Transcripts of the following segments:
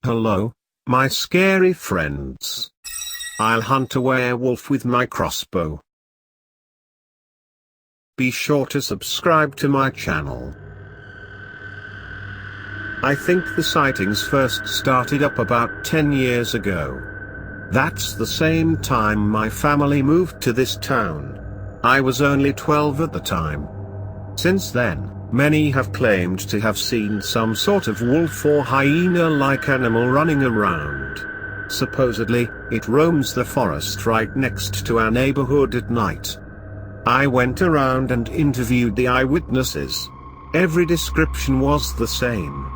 Hello, my scary friends. I'll hunt a werewolf with my crossbow. Be sure to subscribe to my channel. I think the sightings first started up about 10 years ago. That's the same time my family moved to this town. I was only 12 at the time. Since then, many have claimed to have seen some sort of wolf or hyena-like animal running around. Supposedly, it roams the forest right next to our neighborhood at night. I went around and interviewed the eyewitnesses. Every description was the same.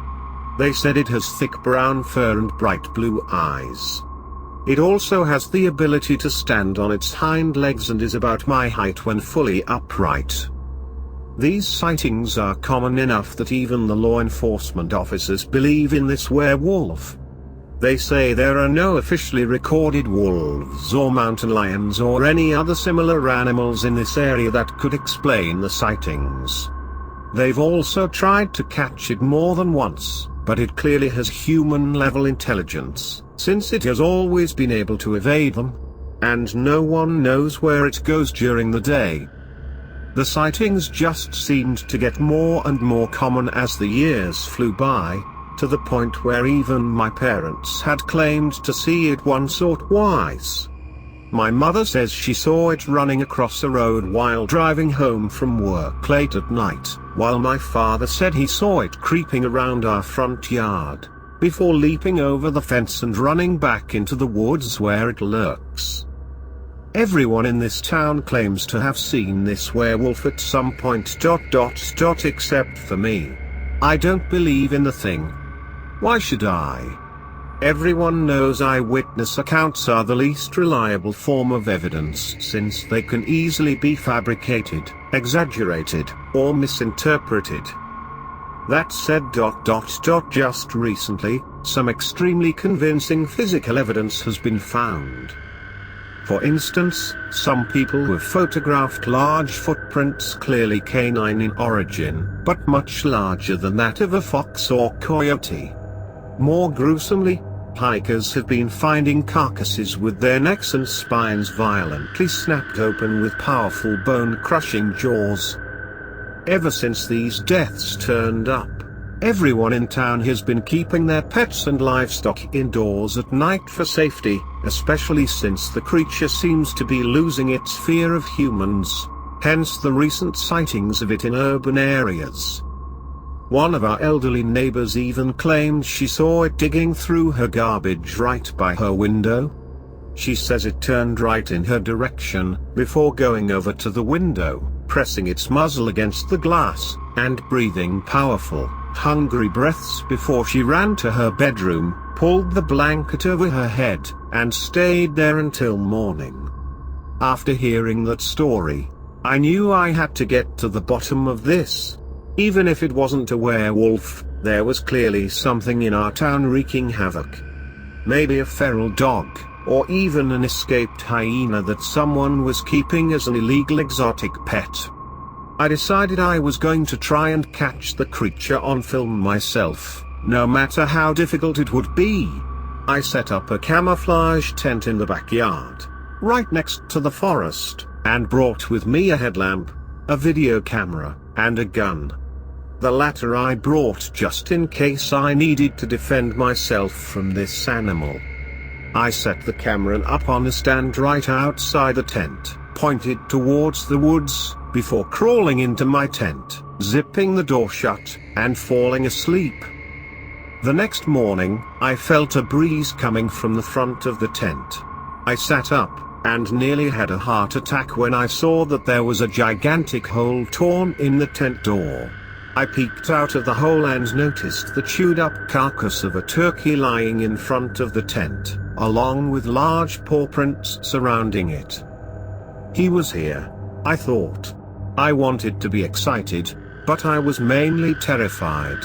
They said it has thick brown fur and bright blue eyes. It also has the ability to stand on its hind legs and is about my height when fully upright. These sightings are common enough that even the law enforcement officers believe in this werewolf. They say there are no officially recorded wolves or mountain lions or any other similar animals in this area that could explain the sightings. They've also tried to catch it more than once, but it clearly has human-level intelligence, since it has always been able to evade them. And no one knows where it goes during the day. The sightings just seemed to get more and more common as the years flew by, to the point where even my parents had claimed to see it once or twice. My mother says she saw it running across a road while driving home from work late at night, while my father said he saw it creeping around our front yard, before leaping over the fence and running back into the woods where it lurks. Everyone in this town claims to have seen this werewolf at some point. Except for me. I don't believe in the thing. Why should I? Everyone knows eyewitness accounts are the least reliable form of evidence since they can easily be fabricated, exaggerated, or misinterpreted. That said, just recently, some extremely convincing physical evidence has been found. For instance, some people have photographed large footprints clearly canine in origin, but much larger than that of a fox or coyote. More gruesomely, hikers have been finding carcasses with their necks and spines violently snapped open with powerful bone-crushing jaws. Ever since these deaths turned up, everyone in town has been keeping their pets and livestock indoors at night for safety, especially since the creature seems to be losing its fear of humans, hence the recent sightings of it in urban areas. One of our elderly neighbors even claimed she saw it digging through her garbage right by her window. She says it turned right in her direction, before going over to the window, pressing its muzzle against the glass, and breathing powerful, hungry breaths before she ran to her bedroom, pulled the blanket over her head, and stayed there until morning. After hearing that story, I knew I had to get to the bottom of this. Even if it wasn't a werewolf, there was clearly something in our town wreaking havoc. Maybe a feral dog, or even an escaped hyena that someone was keeping as an illegal exotic pet. I decided I was going to try and catch the creature on film myself, no matter how difficult it would be. I set up a camouflage tent in the backyard, right next to the forest, and brought with me a headlamp, a video camera, and a gun. The latter I brought just in case I needed to defend myself from this animal. I set the camera up on a stand right outside the tent, pointed towards the woods, before crawling into my tent, zipping the door shut, and falling asleep. The next morning, I felt a breeze coming from the front of the tent. I sat up, and nearly had a heart attack when I saw that there was a gigantic hole torn in the tent door. I peeked out of the hole and noticed the chewed-up carcass of a turkey lying in front of the tent, along with large paw prints surrounding it. He was here, I thought. I wanted to be excited, but I was mainly terrified.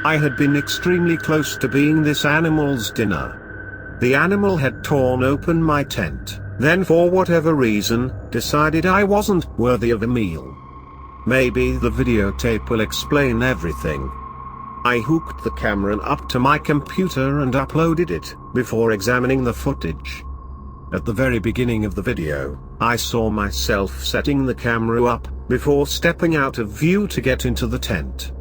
I had been extremely close to being this animal's dinner. The animal had torn open my tent, then for whatever reason, decided I wasn't worthy of a meal. Maybe the videotape will explain everything. I hooked the camera up to my computer and uploaded it, before examining the footage. At the very beginning of the video, I saw myself setting the camera up, before stepping out of view to get into the tent.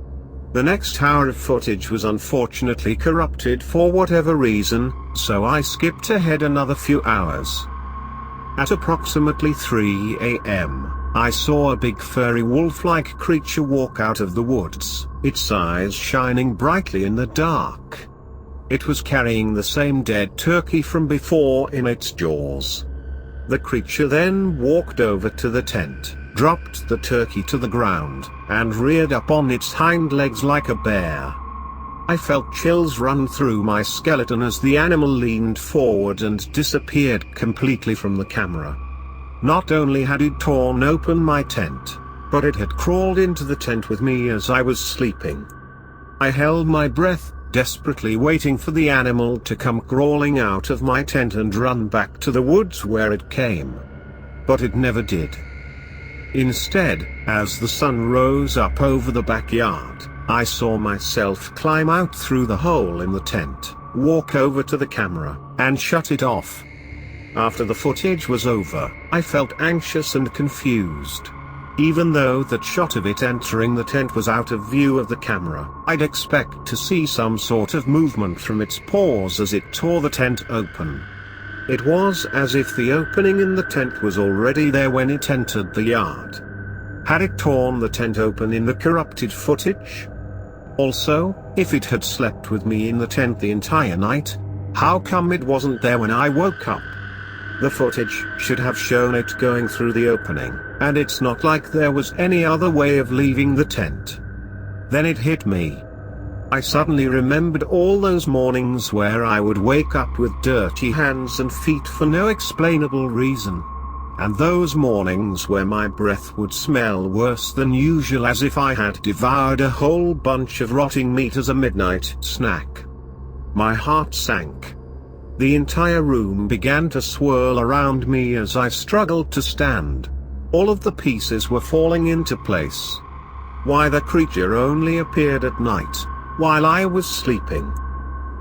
The next hour of footage was unfortunately corrupted for whatever reason, so I skipped ahead another few hours. At approximately 3 a.m., I saw a big furry wolf-like creature walk out of the woods, its eyes shining brightly in the dark. It was carrying the same dead turkey from before in its jaws. The creature then walked over to the tent, dropped the turkey to the ground, and reared up on its hind legs like a bear. I felt chills run through my skeleton as the animal leaned forward and disappeared completely from the camera. Not only had it torn open my tent, but it had crawled into the tent with me as I was sleeping. I held my breath, desperately waiting for the animal to come crawling out of my tent and run back to the woods where it came. But it never did. Instead, as the sun rose up over the backyard, I saw myself climb out through the hole in the tent, walk over to the camera, and shut it off. After the footage was over, I felt anxious and confused. Even though that shot of it entering the tent was out of view of the camera, I'd expect to see some sort of movement from its paws as it tore the tent open. It was as if the opening in the tent was already there when it entered the yard. Had it torn the tent open in the corrupted footage? Also, if it had slept with me in the tent the entire night, how come it wasn't there when I woke up? The footage should have shown it going through the opening, and it's not like there was any other way of leaving the tent. Then it hit me. I suddenly remembered all those mornings where I would wake up with dirty hands and feet for no explainable reason. And those mornings where my breath would smell worse than usual as if I had devoured a whole bunch of rotting meat as a midnight snack. My heart sank. The entire room began to swirl around me as I struggled to stand. All of the pieces were falling into place. Why the creature only appeared at night, while I was sleeping?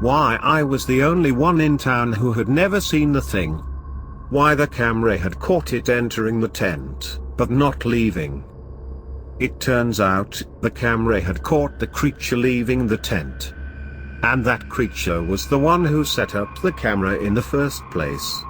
Why I was the only one in town who had never seen the thing? Why the camera had caught it entering the tent, but not leaving? It turns out, the camera had caught the creature leaving the tent. And that creature was the one who set up the camera in the first place.